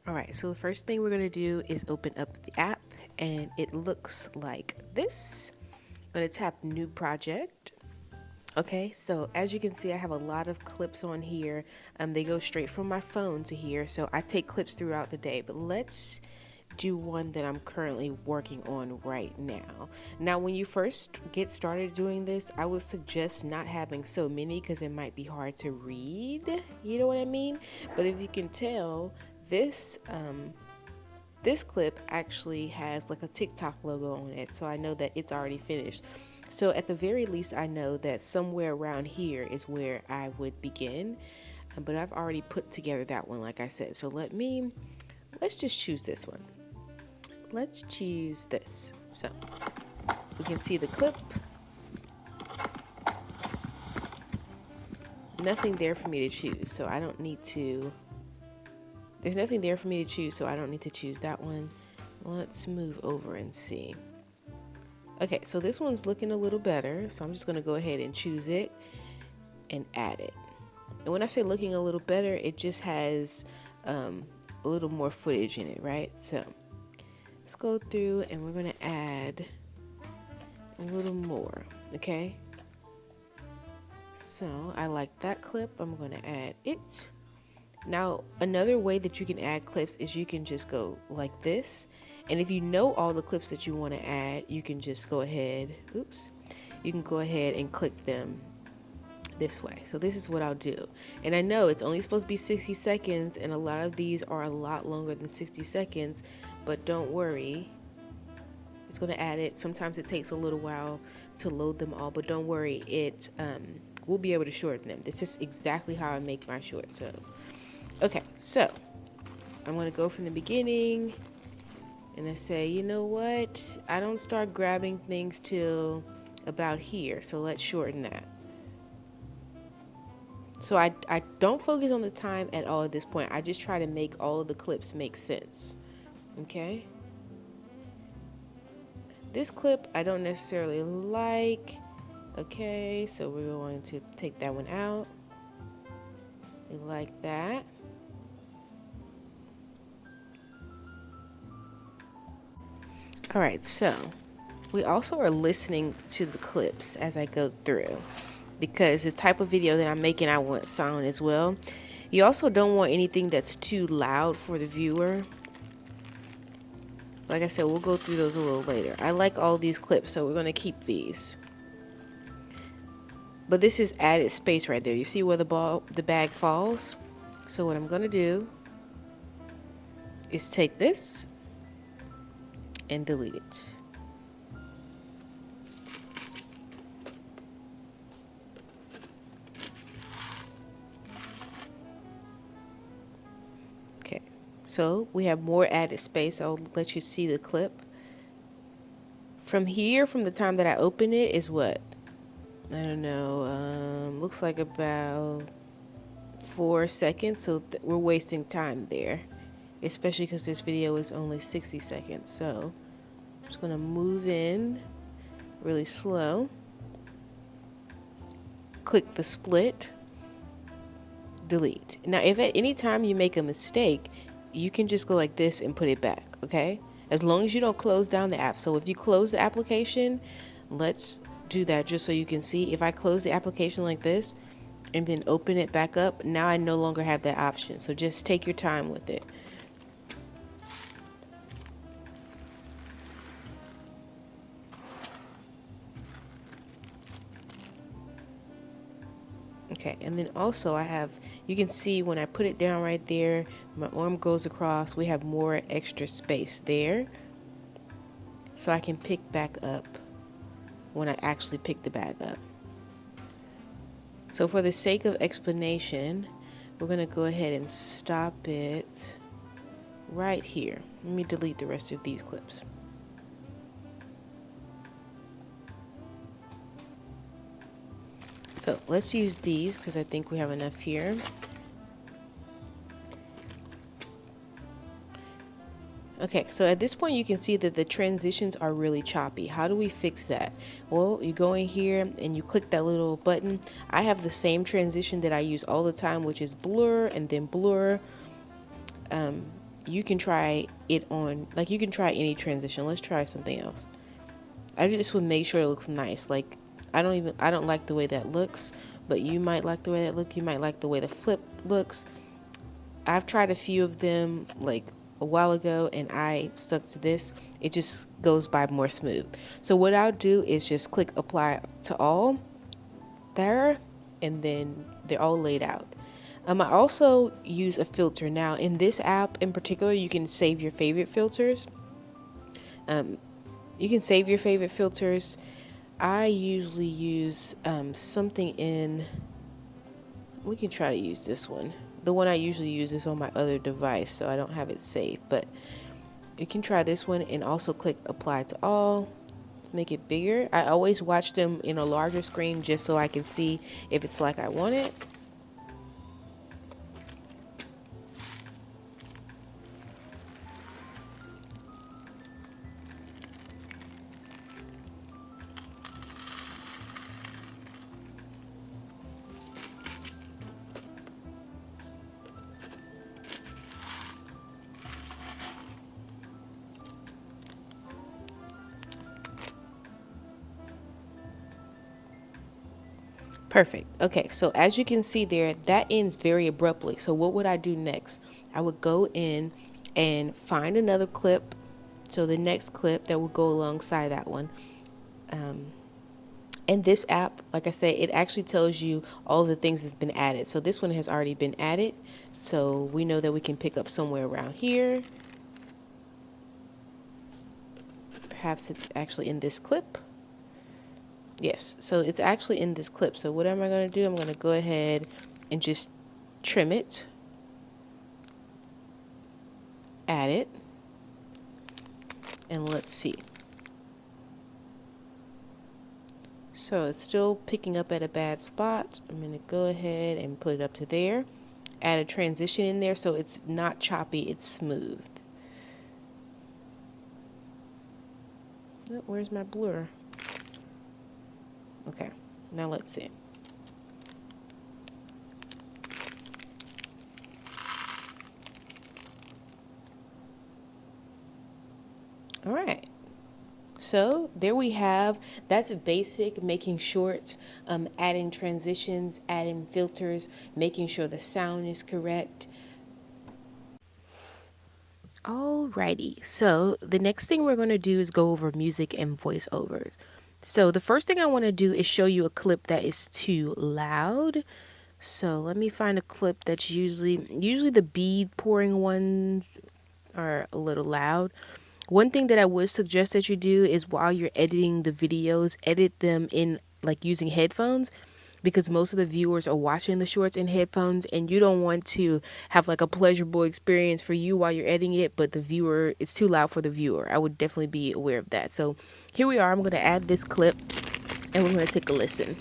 All right, so the first thing we're going to do is open up the app, and it looks like this. I'm going to tap new project. Okay, so as you can see, I have a lot of clips on here. They go straight from my phone to here, so I take clips throughout the day. But let's do one that I'm currently working on right now. Now, when you first get started doing this, I would suggest not having so many because it might be hard to read. You know what I mean? But if you can tell, this clip actually has like a TikTok logo on it, so I know that it's already finished. So at the very least, I know that somewhere around here is where I would begin, but I've already put together that one, like I said. So let's just choose this one. Let's choose this. So we can see the clip. Nothing there for me to choose, so I don't need to. There's nothing there for me to choose, so I don't need to choose that one. Let's move over and see. Okay, so this one's looking a little better, so I'm just going to go ahead and choose it and add it. And when I say looking a little better, it just has a little more footage in it, right? So let's go through and we're going to add a little more, okay? So I like that clip. I'm going to add it. Now, another way that you can add clips is you can just go like this. And if you know all the clips that you want to add, you can just go ahead, you can go ahead and click them this way. So this is what I'll do. And I know it's only supposed to be 60 seconds, and a lot of these are a lot longer than 60 seconds, but don't worry. It's going to add it. Sometimes it takes a little while to load them all, but don't worry. We'll be able to shorten them. This is exactly how I make my shorts. So, okay, so I'm going to go from the beginning. And I say, you know what? I don't start grabbing things till about here. So let's shorten that. So I don't focus on the time at all at this point. I just try to make all of the clips make sense. Okay? This clip I don't necessarily like. Okay, so we're going to take that one out. We like that. All right, so we also are listening to the clips as I go through because the type of video that I'm making, I want sound as well. You also don't want anything that's too loud for the viewer. Like I said, we'll go through those a little later. I like all these clips, so we're going to keep these. But this is added space right there. You see where the bag falls? So what I'm going to do is take this and delete it. Okay, so we have more added space. I'll let you see the clip. From here, from the time that I open it, is what? I don't know. Looks like about 4 seconds, so we're wasting time there. Especially because this video is only 60 seconds. So I'm just going to move in really slow. Click the split. Delete. Now, if at any time you make a mistake, you can just go like this and put it back, okay? As long as you don't close down the app. So if you close the application, let's do that just so you can see. If I close the application like this and then open it back up, now I no longer have that option. So just take your time with it. Okay, and then also I have, you can see when I put it down right there, my arm goes across, we have more extra space there. So I can pick back up when I actually pick the bag up. So for the sake of explanation, we're going to go ahead and stop it right here. Let me delete the rest of these clips. So let's use these because I think we have enough here. Okay, so at this point you can see that the transitions are really choppy. How do we fix that? Well, you go in here and you click that little button. I have the same transition that I use all the time, which is blur and then blur. you can try it on, like you can try any transition. Let's try something else. I just would make sure it looks nice. Like I don't like the way that looks, but you might like the way that look. You might like the way the flip looks. I've tried a few of them like a while ago and I stuck to this. It just goes by more smooth. So what I'll do is just click apply to all there, and then they're all laid out. I also use a filter. Now in this app in particular, you can save your favorite filters. You can save your favorite filters. I usually use something in, we can try to use this one. The one I usually use is on my other device, so I don't have it saved, but you can try this one and also click apply to all. Let's make it bigger. I always watch them in a larger screen just so I can see if it's like I want it. Perfect. Okay, so as you can see there, that ends very abruptly. So what would I do next? I would go in and find another clip. So the next clip that will go alongside that one. And this app, like I said, it actually tells you all the things that's been added. So this one has already been added. So we know that we can pick up somewhere around here. Perhaps it's actually in this clip. Yes, so it's actually in this clip. So what am I going to do? I'm going to go ahead and just trim it, add it, and let's see. So it's still picking up at a bad spot. I'm going to go ahead and put it up to there. Add a transition in there so it's not choppy, it's smooth. Oh, where's my blur? Okay, now let's see. All right. So there we have, that's basic making shorts, adding transitions, adding filters, making sure the sound is correct. Alrighty, so the next thing we're going to do is go over music and voiceovers. So the first thing I want to do is show you a clip that is too loud. So let me find a clip that's usually the bead pouring ones are a little loud. One thing that I would suggest that you do is while you're editing the videos, edit them in like using headphones, because most of the viewers are watching the shorts in headphones and you don't want to have like a pleasurable experience for you while you're editing it, but the viewer, it's too loud for the viewer. I would definitely be aware of that. So here we are. I'm going to add this clip and we're going to take a listen.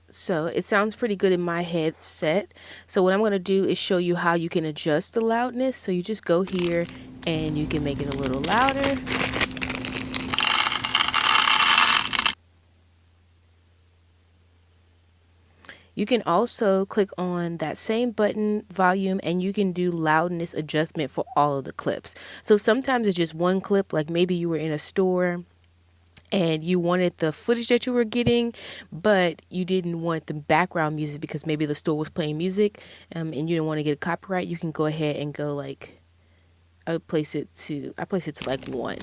So it sounds pretty good in my headset. So what I'm going to do is show you how you can adjust the loudness. So you just go here and you can make it a little louder. You can also click on that same button, volume, and you can do loudness adjustment for all of the clips. So sometimes it's just one clip, like maybe you were in a store and you wanted the footage that you were getting, but you didn't want the background music because maybe the store was playing music, and you didn't want to get a copyright. You can go ahead and go like, I place it to like 1.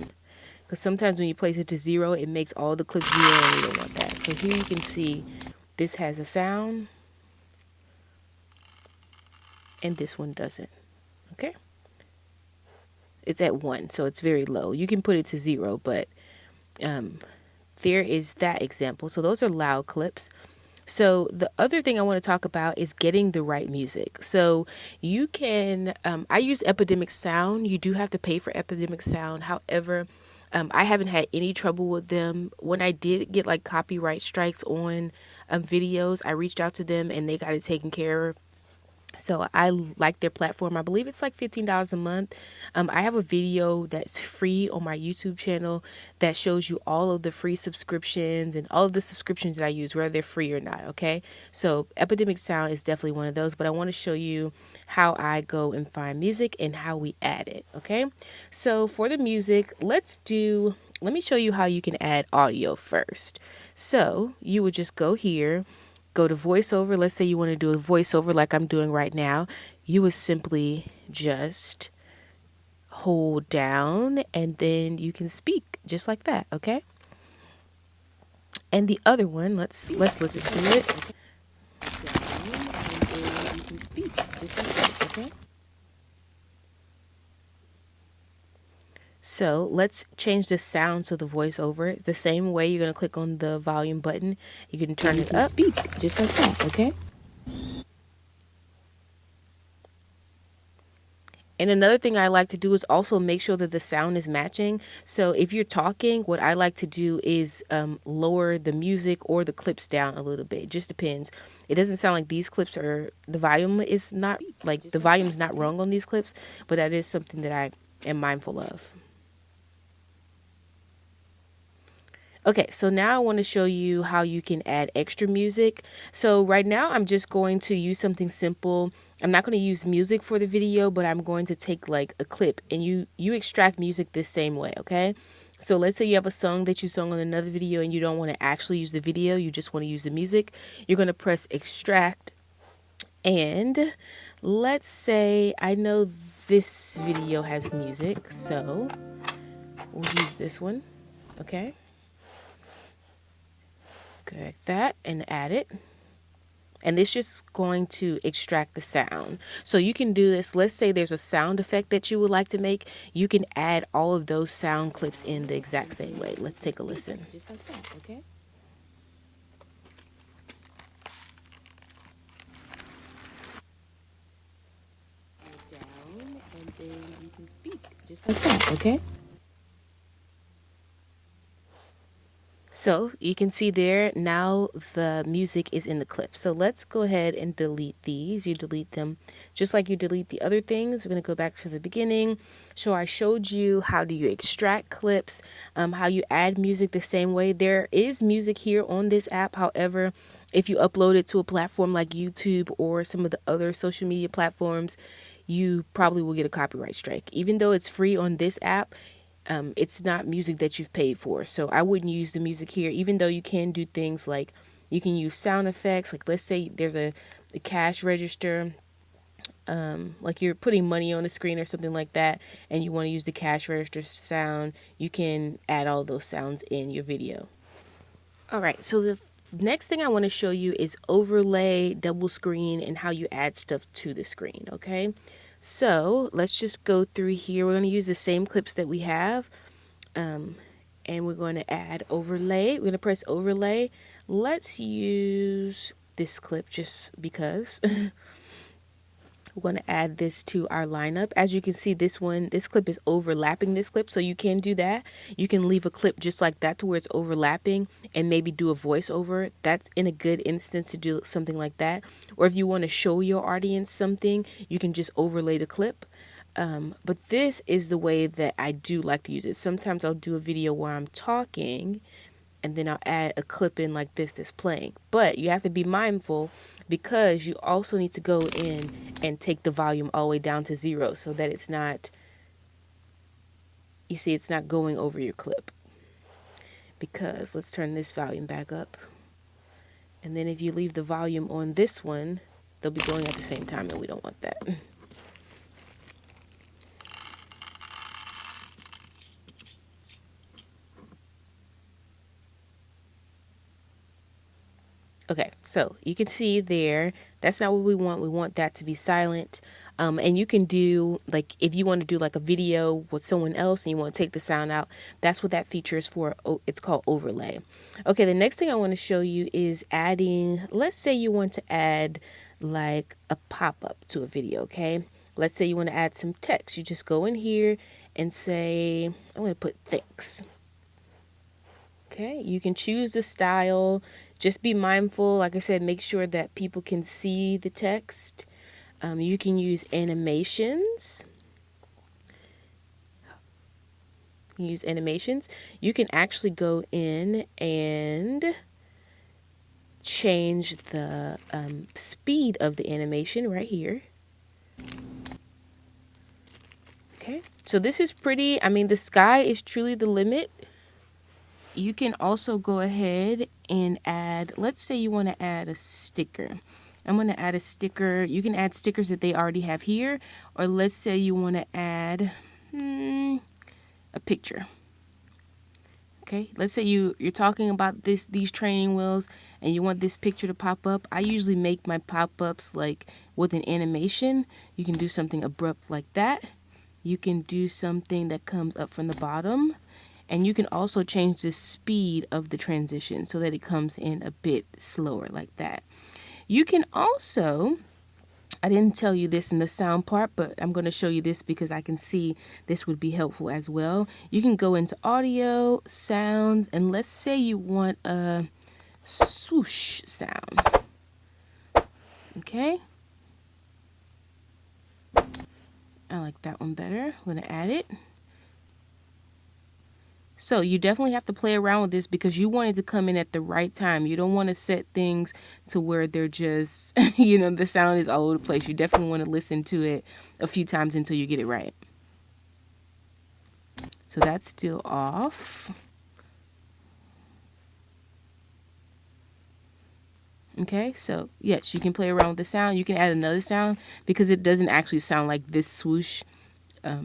Because sometimes when you place it to 0, it makes all the clips 0 and you don't want that. So here you can see this has a sound and this one doesn't. Okay. It's at 1, so it's very low. You can put it to 0, but there is that example. So those are loud clips. So the other thing I want to talk about is getting the right music. So you can, I use Epidemic Sound. You do have to pay for Epidemic Sound. However, I haven't had any trouble with them. When I did get like copyright strikes on videos, I reached out to them and they got it taken care of. So I like their platform. I believe it's like $15 a month. I have a video that's free on my YouTube channel that shows you all of the free subscriptions and all of the subscriptions that I use, whether they're free or not. Okay. So Epidemic Sound is definitely one of those, but I want to show you how I go and find music and how we add it. Okay. So for the music, let me show you how you can add audio first. So you would just go here, go to voiceover. Let's say you want to do a voiceover like I'm doing right now. You would simply just hold down and then you can speak just like that, okay? And the other one, let's listen to it. Down, and then you can speak just like that, okay? So let's change the sound to the voiceover. The same way, you're gonna click on the volume button. You can turn it up. Speak just like that, okay? And another thing I like to do is also make sure that the sound is matching. So if you're talking, what I like to do is lower the music or the clips down a little bit. It just depends. It doesn't sound like these clips are, the volume is not, like the volume is not wrong on these clips, but that is something that I am mindful of. Okay, so now I want to show you how you can add extra music. So right now I'm just going to use something simple. I'm not going to use music for the video, but I'm going to take like a clip and you extract music this same way, okay? So let's say you have a song that you sung on another video and you don't want to actually use the video, you just want to use the music. You're going to press extract, and let's say I know this video has music, so we'll use this one, okay? Like that, and add it. And this just going to extract the sound. So you can do this. Let's say there's a sound effect that you would like to make. You can add all of those sound clips in the exact same way. Let's take a listen. Just like that, okay? Down, and then you can speak just like that, okay? So you can see there now the music is in the clip. So let's go ahead and delete these. You delete them just like you delete the other things. We're going to go back to the beginning. So I showed you how do you extract clips, how you add music the same way. There is music here on this app. However, if you upload it to a platform like YouTube or some of the other social media platforms, you probably will get a copyright strike. Even though it's free on this app, it's not music that you've paid for. So I wouldn't use the music here, even though you can do things like you can use sound effects. Like let's say there's a cash register, like you're putting money on the screen or something like that, and you want to use the cash register sound, you can add all those sounds in your video. All right, so the next thing I want to show you is overlay, double screen, and how you add stuff to the screen, okay? So let's just go through here. We're going to use the same clips that we have, and we're going to add overlay. We're going to press overlay. Let's use this clip just because. We're going to add this to our lineup. As you can see, this clip is overlapping this clip, so you can do that. You can leave a clip just like that to where it's overlapping and maybe do a voiceover. That's in a good instance to do something like that. Or if you want to show your audience something, you can just overlay the clip. But this is the way that I do like to use it. Sometimes I'll do a video where I'm talking and then I'll add a clip in like this that's playing. But you have to be mindful because you also need to go in and take the volume all the way down to 0 so that it's not, you see, it's not going over your clip. Because let's turn this volume back up. And then if you leave the volume on this one, they'll be going at the same time, and we don't want that. Okay, so you can see there, that's not what we want. We want that to be silent. And you can do, like, if you want to do like a video with someone else and you want to take the sound out, that's what that feature is for. It's called overlay. Okay, the next thing I want to show you is adding, let's say you want to add like a pop-up to a video, okay? Let's say you want to add some text. You just go in here and say, I'm going to put thanks. Okay, you can choose the style. Just be mindful. Like I said, make sure that people can see the text. You can use animations. You can actually go in and change the speed of the animation right here. Okay, so this is pretty, I mean, the sky is truly the limit. You can also go ahead and add, let's say you want to add a sticker. I'm going to add a sticker. You can add stickers that they already have here, or let's say you want to add a picture. Okay, let's say you're talking about these training wheels and you want this picture to pop up. I usually make my pop-ups like with an animation. You can do something abrupt like that. You can do something that comes up from the bottom, and you can also change the speed of the transition so that it comes in a bit slower like that. You can also, I didn't tell you this in the sound part, but I'm going to show you this because I can see this would be helpful as well. You can go into audio, sounds, and let's say you want a swoosh sound. Okay. I like that one better. I'm going to add it. So you definitely have to play around with this because you want it to come in at the right time. You don't want to set things to where they're just, the sound is all over the place. You definitely want to listen to it a few times until you get it right. So that's still off. Okay, so yes, you can play around with the sound. You can add another sound because it doesn't actually sound like this swoosh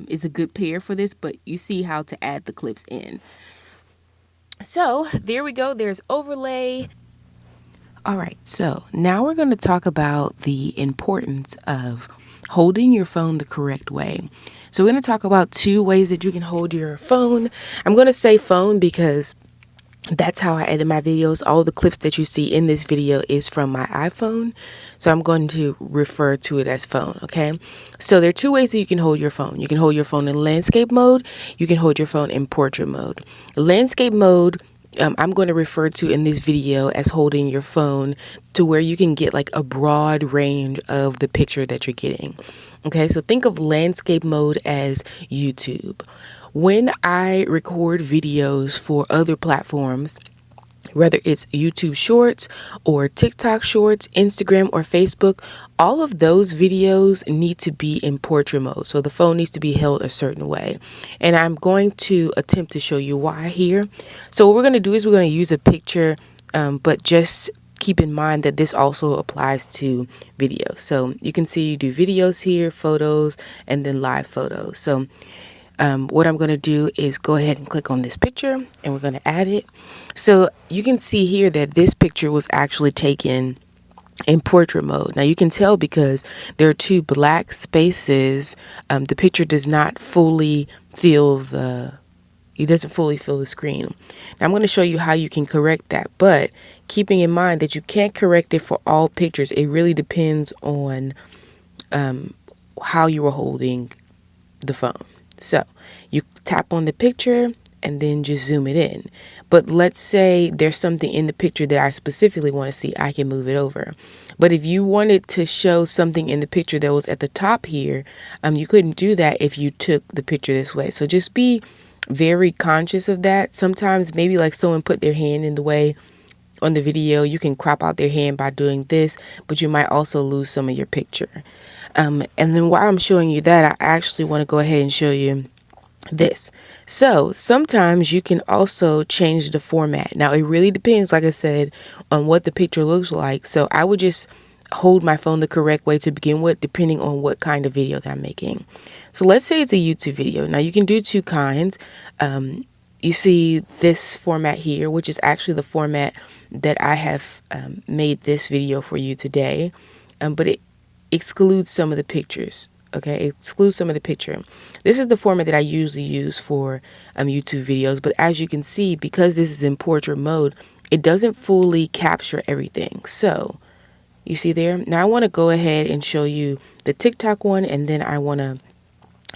is a good pair for this, but you see how to add the clips in. So there we go. There's overlay. All right, so now we're going to talk about the importance of holding your phone the correct way. So we're going to talk about 2 ways that you can hold your phone. I'm going to say phone because that's how I edit my videos. All the clips that you see in this video is from my iPhone. So I'm going to refer to it as phone, okay? So there are 2 ways that you can hold your phone. You can hold your phone in landscape mode. You can hold your phone in portrait mode. Landscape mode, I'm going to refer to in this video as holding your phone to where you can get like a broad range of the picture that you're getting. Okay, so think of landscape mode as YouTube. When I record videos for other platforms, whether it's YouTube Shorts or TikTok Shorts, Instagram or Facebook, all of those videos need to be in portrait mode. So the phone needs to be held a certain way. And I'm going to attempt to show you why here. So what we're going to do is we're going to use a picture, but just keep in mind that this also applies to videos. So you can see you do videos here, photos, and then live photos. So what I'm going to do is go ahead and click on this picture and we're going to add it. So you can see here that this picture was actually taken in portrait mode. Now you can tell because there are 2 black spaces. The picture does not fully fill the screen. Now I'm going to show you how you can correct that, but keeping in mind that you can't correct it for all pictures. It really depends on how you are holding the phone. So you tap on the picture and then just zoom it in. But let's say there's something in the picture that I specifically want to see. I can move it over. But if you wanted to show something in the picture that was at the top here, you couldn't do that if you took the picture this way. So just be very conscious of that. Sometimes maybe like someone put their hand in the way on the video. You can crop out their hand by doing this, but you might also lose some of your picture. And then while I'm showing you that, I actually want to go ahead and show you this. So sometimes you can also change the format. Now it really depends, like I said, on what the picture looks like. So I would just hold my phone the correct way to begin with, depending on what kind of video that I'm making. So let's say it's a YouTube video. Now you can do 2 kinds. You see this format here, which is actually the format that I have made this video for you today. But it excludes some of the pictures. Okay, excludes some of the picture. This is the format that I usually use for YouTube videos. But as you can see, because this is in portrait mode, it doesn't fully capture everything. So you see there. Now I want to go ahead and show you the TikTok one, and then I want to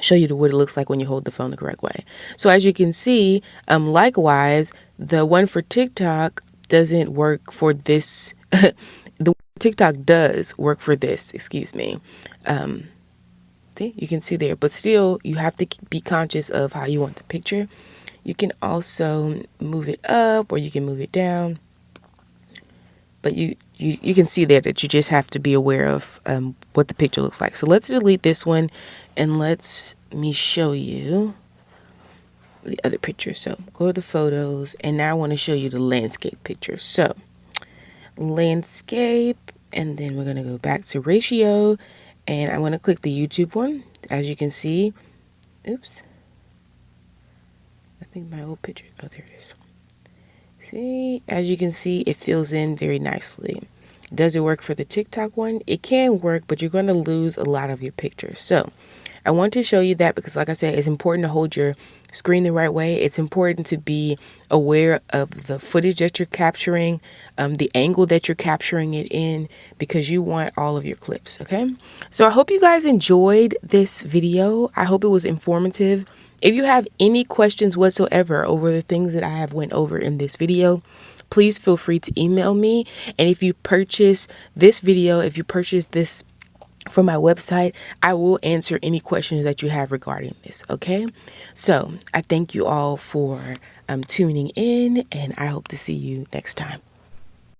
show you what it looks like when you hold the phone the correct way. So as you can see, likewise, the one for TikTok doesn't work for this. The TikTok does work for this, excuse me. See, you can see there, but still you have to be conscious of how you want the picture. You can also move it up or you can move it down, but you can see there that you just have to be aware of what the picture looks like. So let's delete this one and let me show you the other picture. So go to the photos, and now I want to show you the landscape picture. So landscape, and then we're going to go back to ratio, and I'm going to click the YouTube one. As you can see, oops, I think my old picture, oh, there it is. See, as you can see, it fills in very nicely. Does it work for the TikTok one? It can work, but you're going to lose a lot of your pictures. So I want to show you that because, like I said, it's important to hold your screen the right way. It's important to be aware of the footage that you're capturing, the angle that you're capturing it in, because you want all of your clips. Okay. So I hope you guys enjoyed this video. I hope it was informative. If you have any questions whatsoever over the things that I have went over in this video, please feel free to email me. And if you purchase this video, if you purchase this from my website, I will answer any questions that you have regarding this. Okay. So I thank you all for tuning in, and I hope to see you next time.